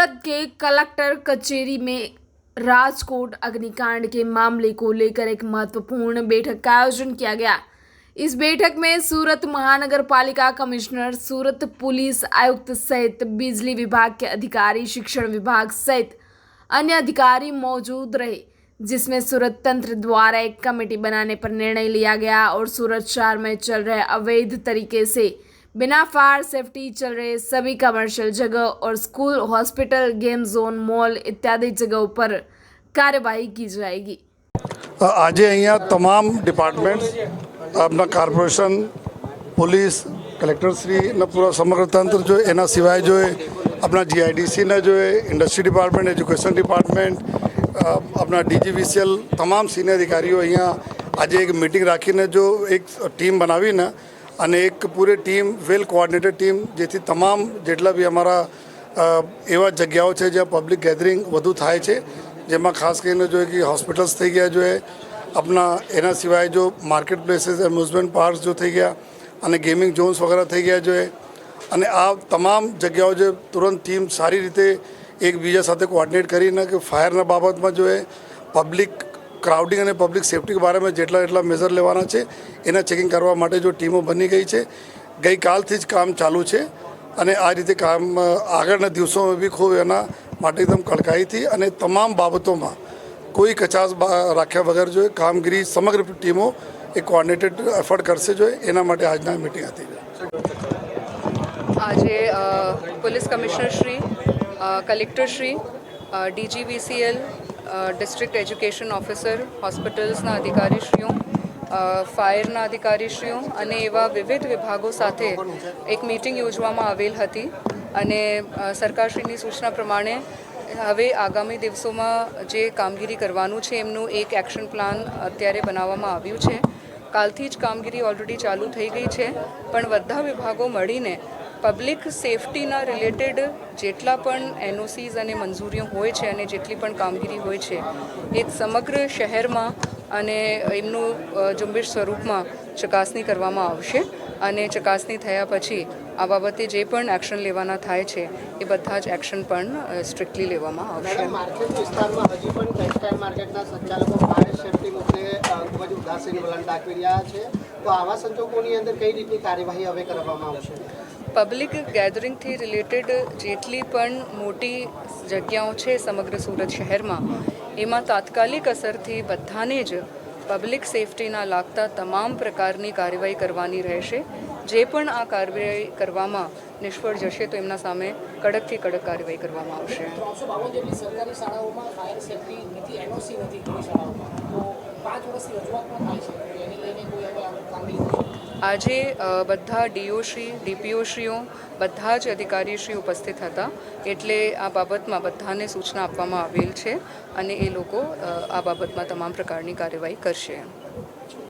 सूरत के कलेक्टर कचेरी में राजकोट अग्निकांड के मामले को लेकर एक महत्वपूर्ण बैठक का आयोजन किया गया। इस बैठक में सूरत महानगर पालिका कमिश्नर, सूरत पुलिस आयुक्त सहित बिजली विभाग के अधिकारी, शिक्षण विभाग सहित अन्य अधिकारी मौजूद रहे, जिसमें सूरत तंत्र द्वारा एक कमेटी बनाने पर निर्णय लिया गया और सूरत शहर में चल रहे अवैध तरीके से बिना फायर सेफ्टी चल रहे सभी कमर्शियल जगह और school, hospital, game zone, mall इत्यादि जगहों पर कार्यवाही की जाएगी। आज अँ तमाम डिपार्टमेंट्स अपना कॉर्पोरेशन, पुलिस, कलेक्टरश्री ने पूरा समग्र तंत्र जो है, एना सिवाय जो है अपना GIDC ने जो है इंडस्ट्री डिपार्टमेंट, एजुकेशन डिपार्टमेंट, अपना DGVCL तमाम सीनियर अधिकारीओ अँ आज एक मीटिंग राखीने जो एक टीम बनावी ने અને એક પૂરી ટીમ વેલ કોઓર્ડિનેટેડ ટીમ જેથી તમામ જેટલા બી અમારા એવા જગ્યાઓ છે જ્યાં પબ્લિક ગેધરિંગ વધુ થાય છે, જેમાં ખાસ કરીને જો કે હોસ્પિટલ્સ થઈ ગયા, જો આપણા એના સિવાય જો માર્કેટ પ્લેસીસ, એમ્યુઝમેન્ટ પાર્ક્સ જો થઈ ગયા અને ગેમિંગ ઝોન્સ વગેરે થઈ ગયા જો અને આ તમામ જગ્યાઓ જે તુરંત ટીમ સારી રીતે એકબીજા સાથે કોઓર્ડિનેટ કરીને કે ફાયરના બાબતમાં જો પબ્લિક क्राउडिंग और पब्लिक सेफ्टी के बारे में जेटला मेजर लेवाना है एना चेकिंग करवा माटे जो टीमों बनी गई है। गई कालथी ज काम चालू है और आ रीते काम आगळना दिवसों में भी खूब एना माटे एकदम कड़काई थी और तमाम बाबतों में कोई कचास राख्या वगैरह जो कामगीरी समग्र टीमों एक कोऑर्डिनेटेड एफर्ट करसे जो एना माटे आजना मीटिंग आती है। आज police commissioner Shri, collector Shri, DGVCL, district education officer, હોસ્પિટલ્સના અધિકારીશ્રીઓ, ફાયરના અધિકારીશ્રીઓ અને એવા વિવિધ વિભાગો સાથે એક મીટિંગ યોજવામાં આવેલ હતી અને સરકારશ્રીની સૂચના પ્રમાણે હવે આગામી દિવસોમાં જે કામગીરી કરવાનું છે એમનું એક એક્શન પ્લાન અત્યારે બનાવવામાં આવ્યું છે। કાલથી જ કામગીરી ઓલરેડી ચાલુ થઈ ગઈ છે, પણ બધા વિભાગો મળીને પબ્લિક સેફટીના રિલેટેડ જેટલા પણ NOCs અને મંજૂરીઓ હોય છે અને જેટલી પણ કામગીરી હોય છે એક સમગ્ર શહેરમાં અને એમનું ઝુંબેશ સ્વરૂપમાં ચકાસણી કરવામાં આવશે અને ચકાસણી થયા પછી આ બાબતે જે પણ એક્શન લેવાના થાય છે એ બધા જ એક્શન પણ સ્ટ્રિક્ટલી લેવામાં આવશે। માર્કેટ વિસ્તારમાં હજી પણ ટેક્સટાઇલ માર્કેટના સંચાલકો ફાયર સેફટી મુદ્દે ખૂબ જ ઉદાસીન વલણ દાખવી રહ્યા છે, તો આવા સંજોગોની અંદર કઈ રીતની કાર્યવાહી હવે કરવામાં આવશે? પબ્લિક ગેધરિંગથી રિલેટેડ જેટલી પણ મોટી જગ્યાઓ છે સમગ્ર સુરત શહેરમાં એમાં તાત્કાલિક અસરથી બધાને જ પબ્લિક સેફટીના લાગતા તમામ પ્રકારની કાર્યવાહી કરવાની રહેશે। જે પણ આ કાર્યવાહી કરવામાં નિષ્ફળ જશે તો એમના સામે કડકથી કડક કાર્યવાહી કરવામાં આવશે। 352 જેટલી સરકારી શાળાઓમાં ફાયર સેફટી નથી, NOC નથી ઘણી શાળાઓમાં, તો 5 વર્ષથી રજૂઆત પણ થાય છે, એની લઈને કોઈ હવે કામગીરી આજે બધા DO શ્રી, DPO શ્રીઓ, બધા જ અધિકારીશ્રી ઉપસ્થિત હતા, એટલે આ બાબતમાં બધાને સૂચના આપવામાં આવેલ છે અને એ લોકો આ બાબતમાં તમામ પ્રકારની કાર્યવાહી કરશે।